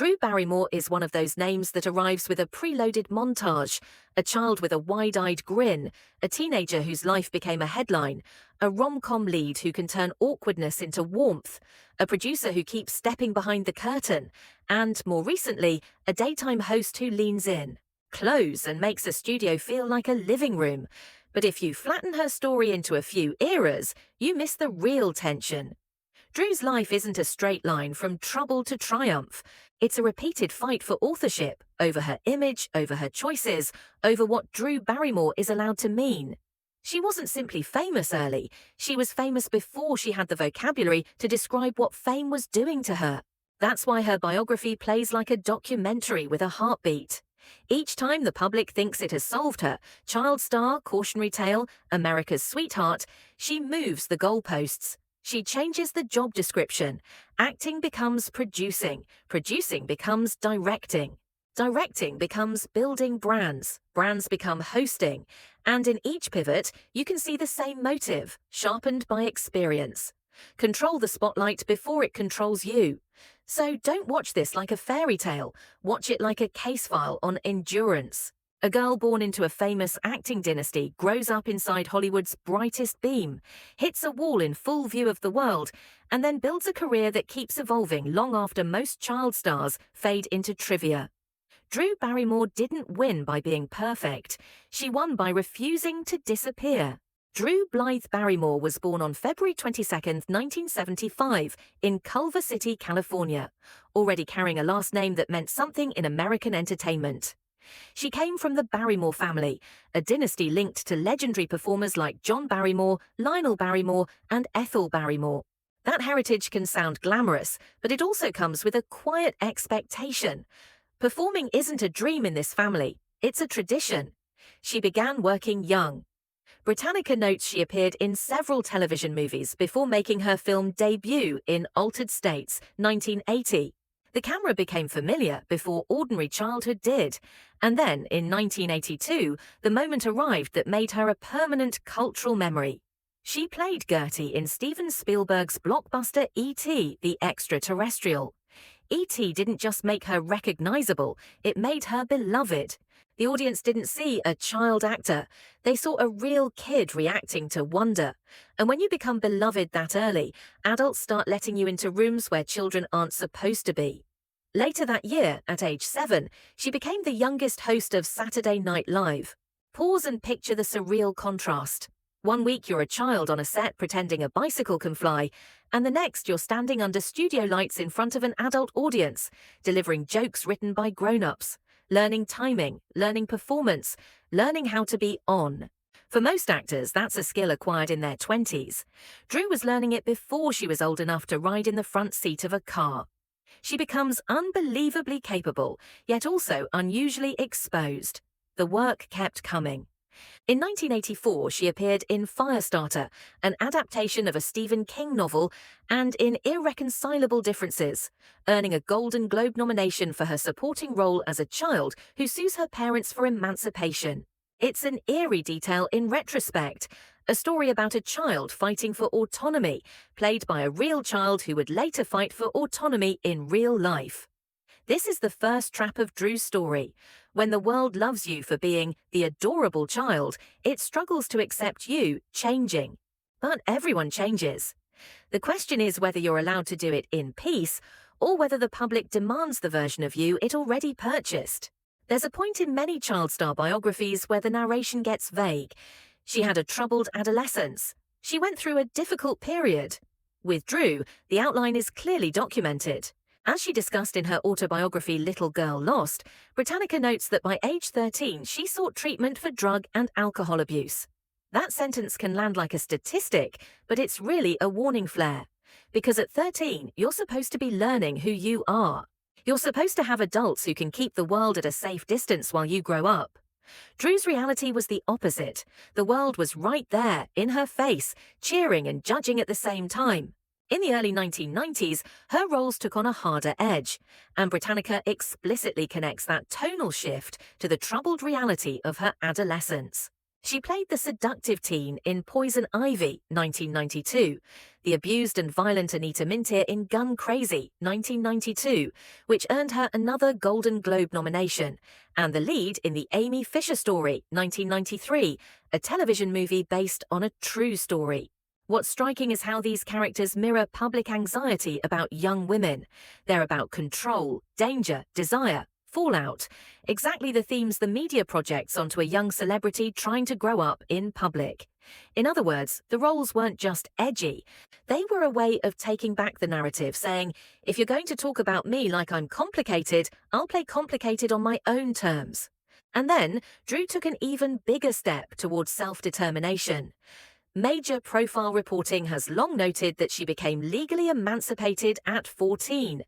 Drew Barrymore is one of those names that arrives with a preloaded montage: a child with a wide-eyed grin, a teenager whose life became a headline, a rom-com lead who can turn awkwardness into warmth, a producer who keeps stepping behind the curtain, and, more recently, a daytime host who leans in, close, and makes a studio feel like a living room. But if you flatten her story into a few eras, you miss the real tension. Drew's life isn't a straight line from trouble to triumph. It's a repeated fight for authorship, over her image, over her choices, over what Drew Barrymore is allowed to mean. She wasn't simply famous early, she was famous before she had the vocabulary to describe what fame was doing to her. That's why her biography plays like a documentary with a heartbeat. Each time the public thinks it has solved her, child star, cautionary tale, America's sweetheart, she moves the goalposts. She changes the job description. Acting becomes producing. Producing becomes directing. Directing becomes building brands. Brands become hosting. And in each pivot, you can see the same motive, sharpened by experience. Control the spotlight before it controls you. So don't watch this like a fairy tale. Watch it like a case file on endurance. A girl born into a famous acting dynasty grows up inside Hollywood's brightest beam, hits a wall in full view of the world, and then builds a career that keeps evolving long after most child stars fade into trivia. Drew Barrymore didn't win by being perfect. She won by refusing to disappear. Drew Blythe Barrymore was born on February 22, 1975, in Culver City, California, already carrying a last name that meant something in American entertainment. She came from the Barrymore family, a dynasty linked to legendary performers like John Barrymore, Lionel Barrymore, and Ethel Barrymore. That heritage can sound glamorous, but it also comes with a quiet expectation. Performing isn't a dream in this family, it's a tradition. She began working young. Britannica notes she appeared in several television movies before making her film debut in Altered States, 1980. The camera became familiar before Ordinary Childhood did, and then, in 1982, the moment arrived that made her a permanent cultural memory. She played Gertie in Steven Spielberg's blockbuster E.T. the Extra-Terrestrial. E.T. didn't just make her recognizable, it made her beloved. The audience didn't see a child actor, they saw a real kid reacting to wonder. And when you become beloved that early, adults start letting you into rooms where children aren't supposed to be. Later that year, at age 7, she became the youngest host of Saturday Night Live. Pause and picture the surreal contrast. One week you're a child on a set pretending a bicycle can fly, and the next you're standing under studio lights in front of an adult audience, delivering jokes written by grown-ups, learning timing, learning performance, learning how to be on. For most actors, that's a skill acquired in their 20s. Drew was learning it before she was old enough to ride in the front seat of a car. She becomes unbelievably capable, yet also unusually exposed. The work kept coming. In 1984, she appeared in Firestarter, an adaptation of a Stephen King novel, and in Irreconcilable Differences, earning a Golden Globe nomination for her supporting role as a child who sues her parents for emancipation. It's an eerie detail in retrospect, a story about a child fighting for autonomy, played by a real child who would later fight for autonomy in real life. This is the first trap of Drew's story. When the world loves you for being the adorable child, it struggles to accept you changing. But everyone changes. The question is whether you're allowed to do it in peace, or whether the public demands the version of you it already purchased. There's a point in many child star biographies where the narration gets vague. She had a troubled adolescence. She went through a difficult period. With Drew, the outline is clearly documented. As she discussed in her autobiography Little Girl Lost, Britannica notes that by age 13 she sought treatment for drug and alcohol abuse. That sentence can land like a statistic, but it's really a warning flare. Because at 13, you're supposed to be learning who you are. You're supposed to have adults who can keep the world at a safe distance while you grow up. Drew's reality was the opposite. The world was right there, in her face, cheering and judging at the same time. In the early 1990s, her roles took on a harder edge, and Britannica explicitly connects that tonal shift to the troubled reality of her adolescence. She played the seductive teen in Poison Ivy, 1992, the abused and violent Anita Mintier in Gun Crazy, 1992, which earned her another Golden Globe nomination, and the lead in The Amy Fisher Story, 1993, a television movie based on a true story. What's striking is how these characters mirror public anxiety about young women. They're about control, danger, desire, fallout, exactly the themes the media projects onto a young celebrity trying to grow up in public. In other words, the roles weren't just edgy. They were a way of taking back the narrative, saying, if you're going to talk about me like I'm complicated, I'll play complicated on my own terms. And then, Drew took an even bigger step towards self-determination. Major profile reporting has long noted that she became legally emancipated at 14,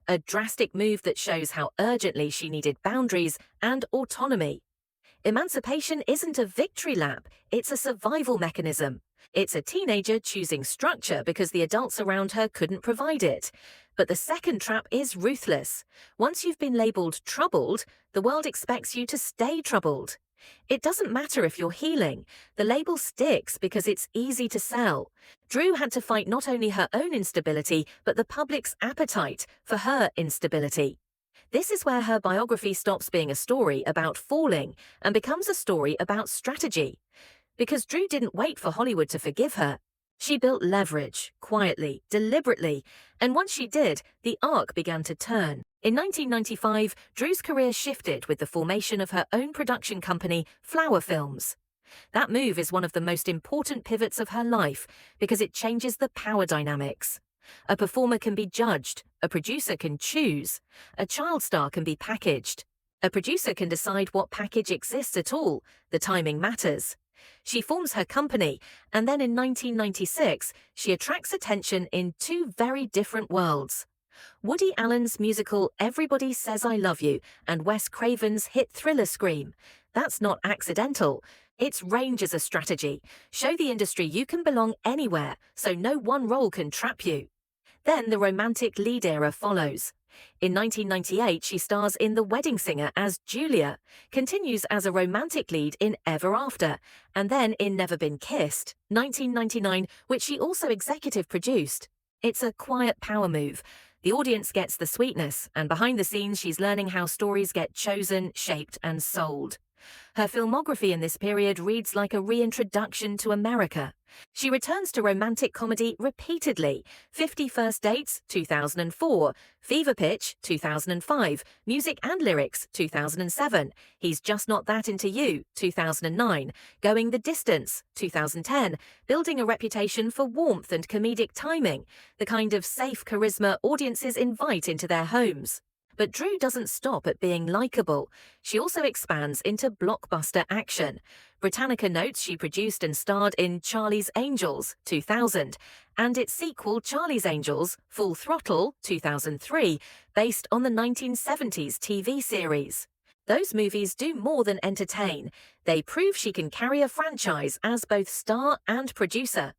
a drastic move that shows how urgently she needed boundaries and autonomy. Emancipation isn't a victory lap, it's a survival mechanism. It's a teenager choosing structure because the adults around her couldn't provide it. But the second trap is ruthless. Once you've been labeled troubled, the world expects you to stay troubled. It doesn't matter if you're healing. The label sticks because it's easy to sell. Drew had to fight not only her own instability, but the public's appetite for her instability. This is where her biography stops being a story about falling and becomes a story about strategy. Because Drew didn't wait for Hollywood to forgive her. She built leverage, quietly, deliberately, and once she did, the arc began to turn. In 1995, Drew's career shifted with the formation of her own production company, Flower Films. That move is one of the most important pivots of her life because it changes the power dynamics. A performer can be judged, a producer can choose, a child star can be packaged. A producer can decide what package exists at all, the timing matters. She forms her company, and then in 1996, she attracts attention in two very different worlds. Woody Allen's musical Everybody Says I Love You and Wes Craven's hit thriller Scream. That's not accidental. It's range as a strategy. Show the industry you can belong anywhere, so no one role can trap you. Then the romantic lead era follows. In 1998, she stars in The Wedding Singer as Julia, continues as a romantic lead in Ever After, and then in Never Been Kissed, 1999, which she also executive produced. It's a quiet power move. The audience gets the sweetness, and behind the scenes she's learning how stories get chosen, shaped, and sold. Her filmography in this period reads like a reintroduction to America. She returns to romantic comedy repeatedly. 50 First Dates, 2004. Fever Pitch, 2005. Music and Lyrics, 2007. He's Just Not That Into You, 2009. Going the Distance, 2010. Building a reputation for warmth and comedic timing, the kind of safe charisma audiences invite into their homes. But Drew doesn't stop at being likable. She also expands into blockbuster action. Britannica notes she produced and starred in Charlie's Angels, 2000, and its sequel Charlie's Angels, Full Throttle, 2003, based on the 1970s TV series. Those movies do more than entertain. They prove she can carry a franchise as both star and producer.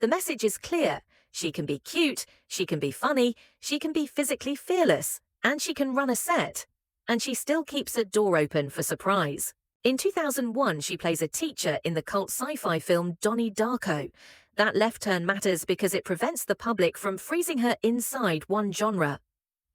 The message is clear. She can be cute, she can be funny, she can be physically fearless, and she can run a set. And she still keeps a door open for surprise. In 2001, she plays a teacher in the cult sci-fi film Donnie Darko. That left turn matters because it prevents the public from freezing her inside one genre.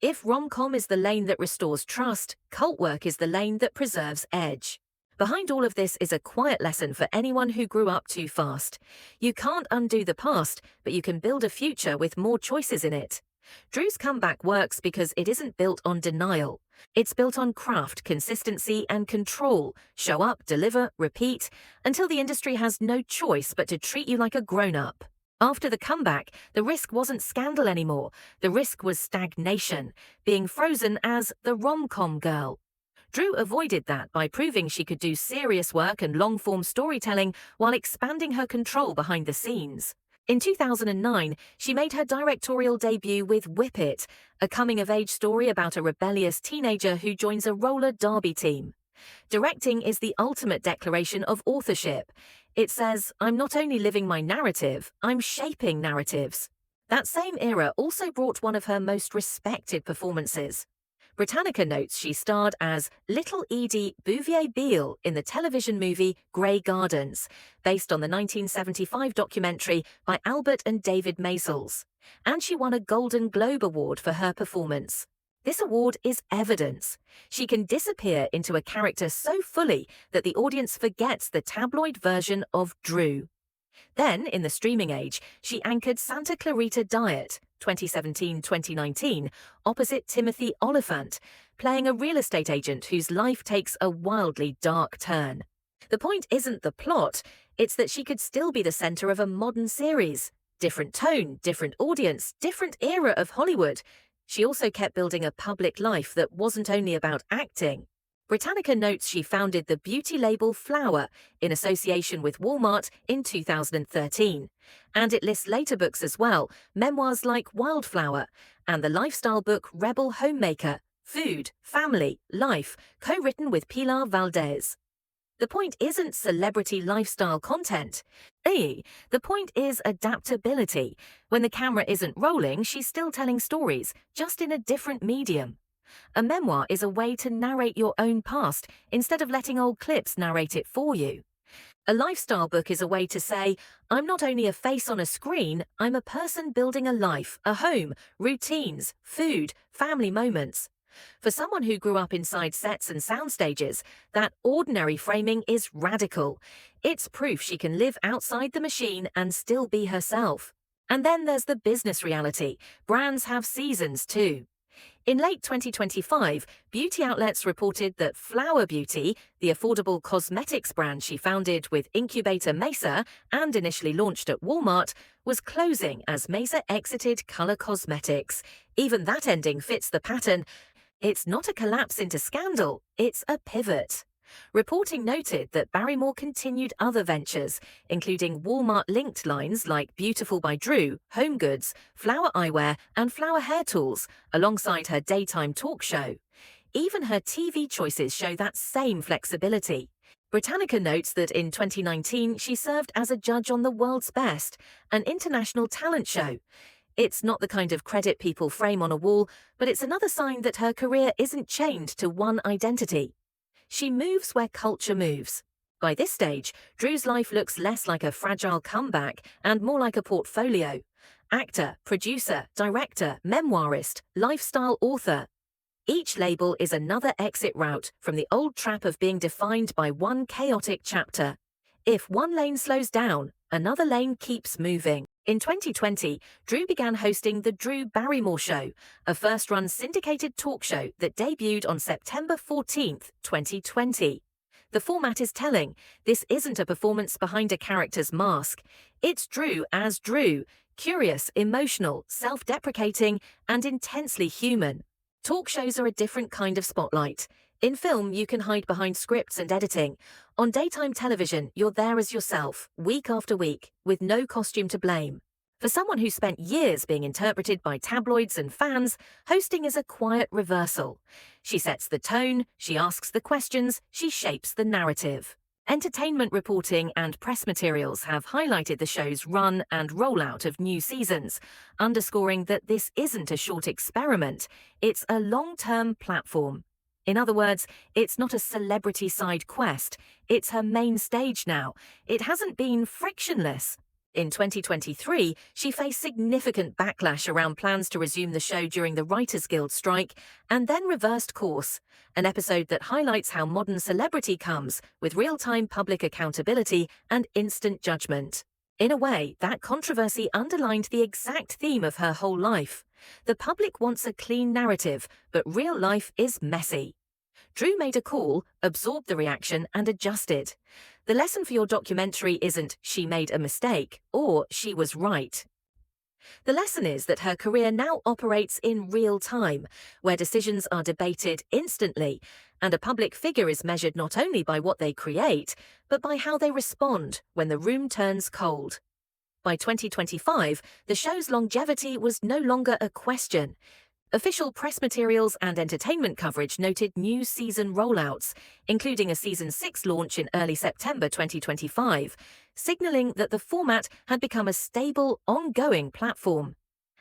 If rom-com is the lane that restores trust, cult work is the lane that preserves edge. Behind all of this is a quiet lesson for anyone who grew up too fast. You can't undo the past, but you can build a future with more choices in it. Drew's comeback works because it isn't built on denial. It's built on craft, consistency, and control. Show up, deliver, repeat, until the industry has no choice but to treat you like a grown-up. After the comeback, the risk wasn't scandal anymore. The risk was stagnation, being frozen as the rom-com girl. Drew avoided that by proving she could do serious work and long-form storytelling while expanding her control behind the scenes. In 2009, she made her directorial debut with Whip It, a coming-of-age story about a rebellious teenager who joins a roller derby team. Directing is the ultimate declaration of authorship. It says, I'm not only living my narrative, I'm shaping narratives. That same era also brought one of her most respected performances. Britannica notes she starred as Little Edie Bouvier-Beale in the television movie Grey Gardens, based on the 1975 documentary by Albert and David Maysles, and she won a Golden Globe Award for her performance. This award is evidence. She can disappear into a character so fully that the audience forgets the tabloid version of Drew. Then, in the streaming age, she anchored Santa Clarita Diet, 2017-2019, opposite Timothy Oliphant, playing a real estate agent whose life takes a wildly dark turn. The point isn't the plot, it's that she could still be the center of a modern series. Different tone, different audience, different era of Hollywood. She also kept building a public life that wasn't only about acting. Britannica notes she founded the beauty label Flower in association with Walmart in 2013. And it lists later books as well, memoirs like Wildflower, and the lifestyle book Rebel Homemaker, Food, Family, Life, co-written with Pilar Valdez. The point isn't celebrity lifestyle content. The point is adaptability. When the camera isn't rolling, she's still telling stories, just in a different medium. A memoir is a way to narrate your own past instead of letting old clips narrate it for you. A lifestyle book is a way to say, I'm not only a face on a screen, I'm a person building a life, a home, routines, food, family moments. For someone who grew up inside sets and sound stages, that ordinary framing is radical. It's proof she can live outside the machine and still be herself. And then there's the business reality. Brands have seasons too. In late 2025, beauty outlets reported that Flower Beauty, the affordable cosmetics brand she founded with incubator Mesa and initially launched at Walmart, was closing as Mesa exited color cosmetics. Even that ending fits the pattern. It's not a collapse into scandal, it's a pivot. Reporting noted that Barrymore continued other ventures, including Walmart-linked lines like Beautiful by Drew, Home Goods, Flower Eyewear, and Flower Hair Tools, alongside her daytime talk show. Even her TV choices show that same flexibility. Britannica notes that in 2019 she served as a judge on The World's Best, an international talent show. It's not the kind of credit people frame on a wall, but it's another sign that her career isn't chained to one identity. She moves where culture moves. By this stage, Drew's life looks less like a fragile comeback and more like a portfolio. Actor, producer, director, memoirist, lifestyle author. Each label is another exit route from the old trap of being defined by one chaotic chapter. If one lane slows down, another lane keeps moving. In 2020, Drew began hosting The Drew Barrymore Show, a first-run syndicated talk show that debuted on September 14, 2020. The format is telling. This isn't a performance behind a character's mask. It's Drew as Drew, curious, emotional, self-deprecating, and intensely human. Talk shows are a different kind of spotlight. In film, you can hide behind scripts and editing. On daytime television, you're there as yourself, week after week, with no costume to blame. For someone who spent years being interpreted by tabloids and fans, hosting is a quiet reversal. She sets the tone, she asks the questions, she shapes the narrative. Entertainment reporting and press materials have highlighted the show's run and rollout of new seasons, underscoring that this isn't a short experiment, it's a long-term platform. In other words, it's not a celebrity side quest, it's her main stage now. It hasn't been frictionless. In 2023, she faced significant backlash around plans to resume the show during the Writers Guild strike, and then reversed course, an episode that highlights how modern celebrity comes with real-time public accountability and instant judgment. In a way, that controversy underlined the exact theme of her whole life. The public wants a clean narrative, but real life is messy. Drew made a call, absorbed the reaction, and adjusted. The lesson for your documentary isn't she made a mistake or she was right. The lesson is that her career now operates in real time, where decisions are debated instantly, and a public figure is measured not only by what they create, but by how they respond when the room turns cold. By 2025, the show's longevity was no longer a question. Official press materials and entertainment coverage noted new season rollouts, including a Season 6 launch in early September 2025, signaling that the format had become a stable, ongoing platform.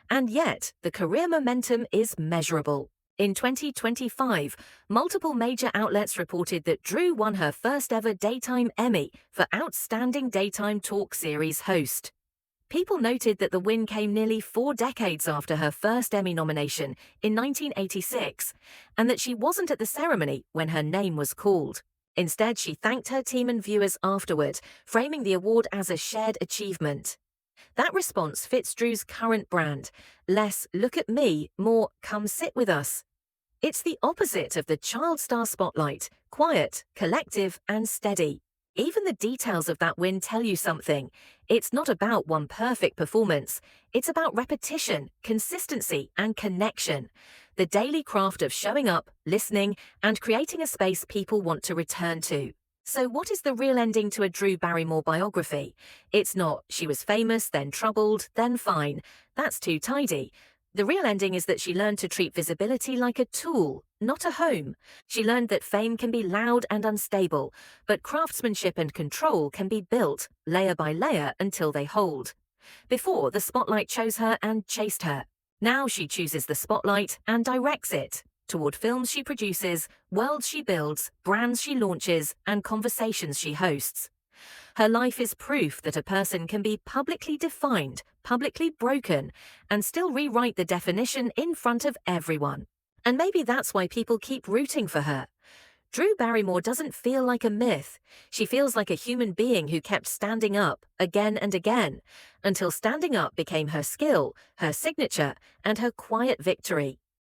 And yet, the career momentum is measurable. In 2025, multiple major outlets reported that Drew won her first ever Daytime Emmy for Outstanding Daytime Talk Series Host. People noted that the win came nearly 4 decades after her first Emmy nomination in 1986, and that she wasn't at the ceremony when her name was called. Instead, she thanked her team and viewers afterward, framing the award as a shared achievement. That response fits Drew's current brand: less "look at me," more "come sit with us." It's the opposite of the child star spotlight: quiet, collective, and steady. Even the details of that win tell you something. It's not about one perfect performance. It's about repetition, consistency, and connection. The daily craft of showing up, listening, and creating a space people want to return to. So what is the real ending to a Drew Barrymore biography? It's not "she was famous, then troubled, then fine." That's too tidy. The real ending is that she learned to treat visibility like a tool, not a home. She learned that fame can be loud and unstable, but craftsmanship and control can be built, layer by layer, until they hold. Before, the spotlight chose her and chased her. Now she chooses the spotlight and directs it toward films she produces, worlds she builds, brands she launches, and conversations she hosts. Her life is proof that a person can be publicly defined, publicly broken, and still rewrite the definition in front of everyone. And maybe that's why people keep rooting for her. Drew Barrymore doesn't feel like a myth. She feels like a human being who kept standing up again and again, until standing up became her skill, her signature, and her quiet victory.